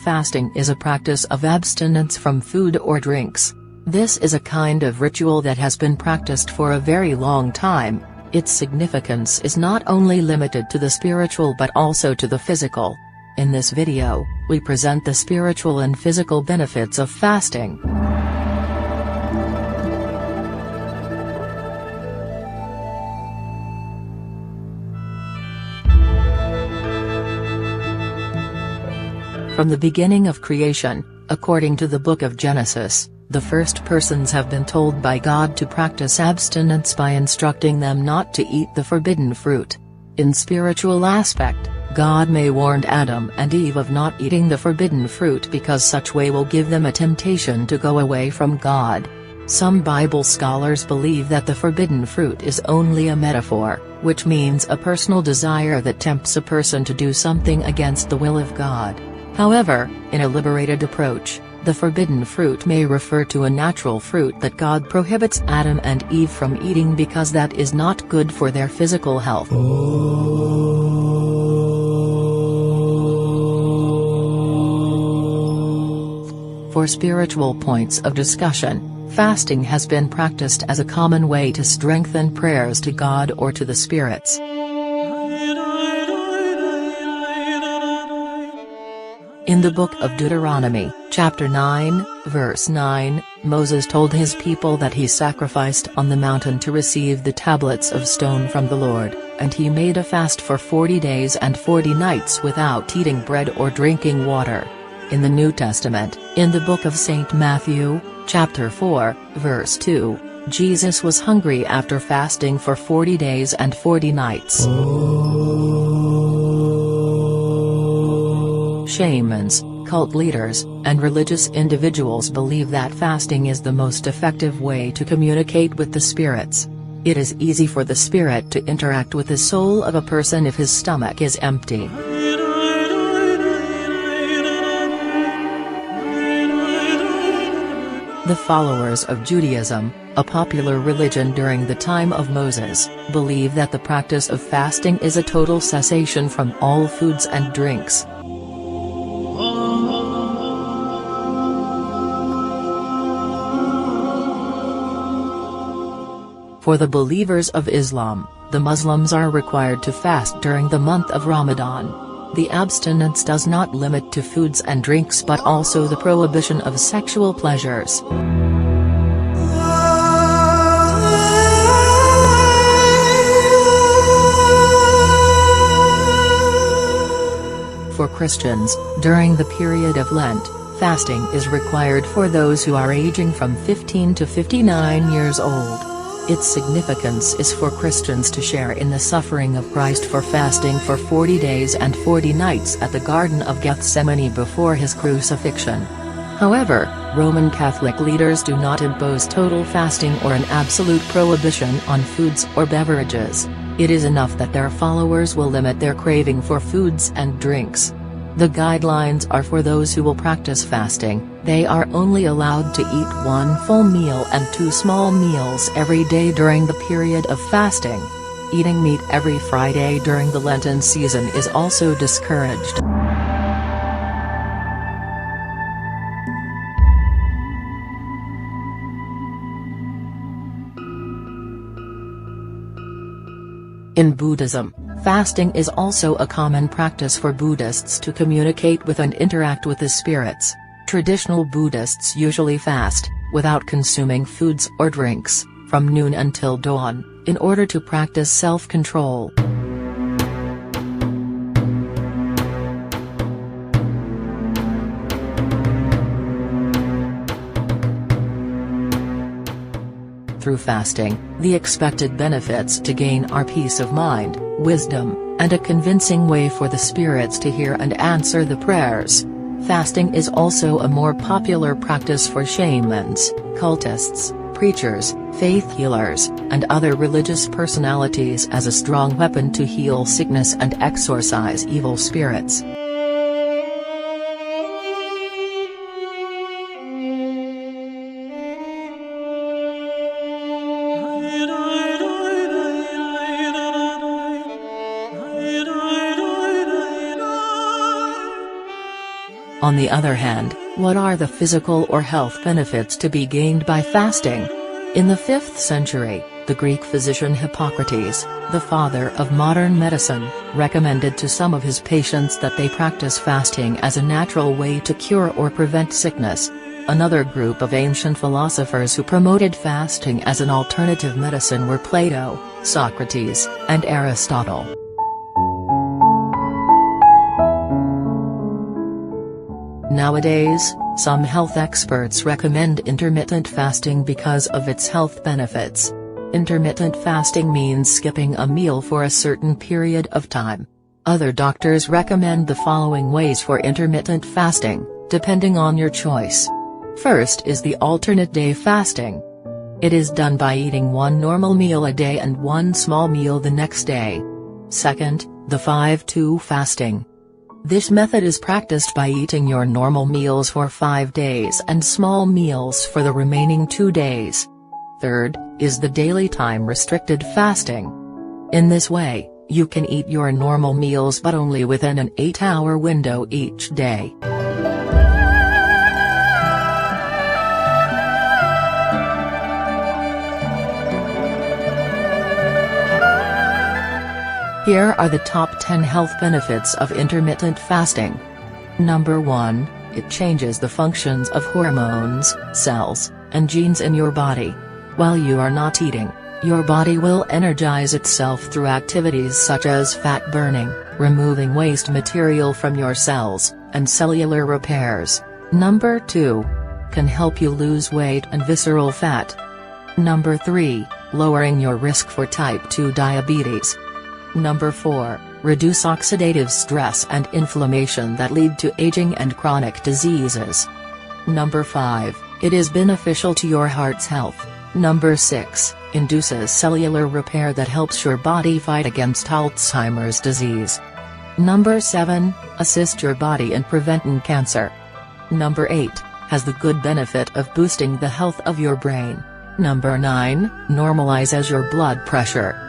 Fasting is a practice of abstinence from food or drinks. This is a kind of ritual that has been practiced for a very long time. Its significance is not only limited to the spiritual but also to the physical. In this video, we present the spiritual and physical benefits of fasting. From the beginning of creation, according to the book of Genesis, the first persons have been told by God to practice abstinence by instructing them not to eat the forbidden fruit. In spiritual aspect, God may warned Adam and Eve of not eating the forbidden fruit because such way will give them a temptation to go away from God. Some Bible scholars believe that the forbidden fruit is only a metaphor, which means a personal desire that tempts a person to do something against the will of God. However, in a liberated approach, the forbidden fruit may refer to a natural fruit that God prohibits Adam and Eve from eating because that is not good for their physical health. For spiritual points of discussion, fasting has been practiced as a common way to strengthen prayers to God or to the spirits. In the book of Deuteronomy, chapter 9, verse 9, Moses told his people that he sacrificed on the mountain to receive the tablets of stone from the Lord, and he made a fast for 40 days and 40 nights without eating bread or drinking water. In the New Testament, in the book of St. Matthew, chapter 4, verse 2, Jesus was hungry after fasting for 40 days and 40 nights. Shamans, cult leaders, and religious individuals believe that fasting is the most effective way to communicate with the spirits. It is easy for the spirit to interact with the soul of a person if his stomach is empty. The followers of Judaism, a popular religion during the time of Moses, believe that the practice of fasting is a total cessation from all foods and drinks. For the believers of Islam, the Muslims are required to fast during the month of Ramadan. The abstinence does not limit to foods and drinks but also the prohibition of sexual pleasures. For Christians, during the period of Lent, fasting is required for those who are aging from 15 to 59 years old. Its significance is for Christians to share in the suffering of Christ for fasting for 40 days and 40 nights at the Garden of Gethsemane before his crucifixion. However, Roman Catholic leaders do not impose total fasting or an absolute prohibition on foods or beverages. It is enough that their followers will limit their craving for foods and drinks. The guidelines are for those who will practice fasting. They are only allowed to eat 1 full meal and 2 small meals every day during the period of fasting. Eating meat every Friday during the Lenten season is also discouraged. In Buddhism, fasting is also a common practice for Buddhists to communicate with and interact with the spirits. Traditional Buddhists usually fast, without consuming foods or drinks, from noon until dawn, in order to practice self-control. Through fasting, the expected benefits to gain are peace of mind, wisdom, and a convincing way for the spirits to hear and answer the prayers. Fasting is also a more popular practice for shamans, cultists, preachers, faith healers, and other religious personalities as a strong weapon to heal sickness and exorcise evil spirits. On the other hand, what are the physical or health benefits to be gained by fasting? In the 5th century, the Greek physician Hippocrates, the father of modern medicine, recommended to some of his patients that they practice fasting as a natural way to cure or prevent sickness. Another group of ancient philosophers who promoted fasting as an alternative medicine were Plato, Socrates, and Aristotle. Nowadays, some health experts recommend intermittent fasting because of its health benefits. Intermittent fasting means skipping a meal for a certain period of time. Other doctors recommend the following ways for intermittent fasting, depending on your choice. First is the alternate day fasting. It is done by eating one normal meal a day and one small meal the next day. Second, the 5-2 fasting. This method is practiced by eating your normal meals for 5 days and small meals for the remaining 2 days. Third, is the daily time-restricted fasting. In this way, you can eat your normal meals but only within an 8-hour window each day. Here are the top 10 health benefits of intermittent fasting. Number 1, it changes the functions of hormones, cells, and genes in your body. While you are not eating, your body will energize itself through activities such as fat burning, removing waste material from your cells, and cellular repairs. Number 2, can help you lose weight and visceral fat. Number 3, lowering your risk for type 2 diabetes. Number 4, reduce oxidative stress and inflammation that lead to aging and chronic diseases. Number 5, it is beneficial to your heart's health. Number 6, induces cellular repair that helps your body fight against Alzheimer's disease. Number 7, assist your body in preventing cancer. Number 8, has the good benefit of boosting the health of your brain. Number 9, normalizes your blood pressure.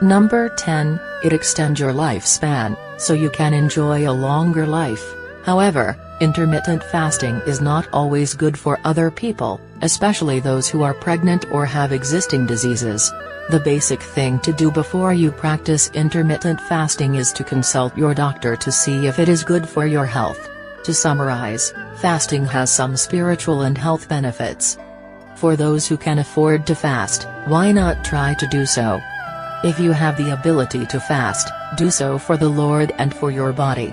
Number 10, it extends your lifespan, so you can enjoy a longer life. However, intermittent fasting is not always good for other people, especially those who are pregnant or have existing diseases. The basic thing to do before you practice intermittent fasting is to consult your doctor to see if it is good for your health. To summarize, fasting has some spiritual and health benefits. For those who can afford to fast, why not try to do so? If you have the ability to fast, do so for the Lord and for your body.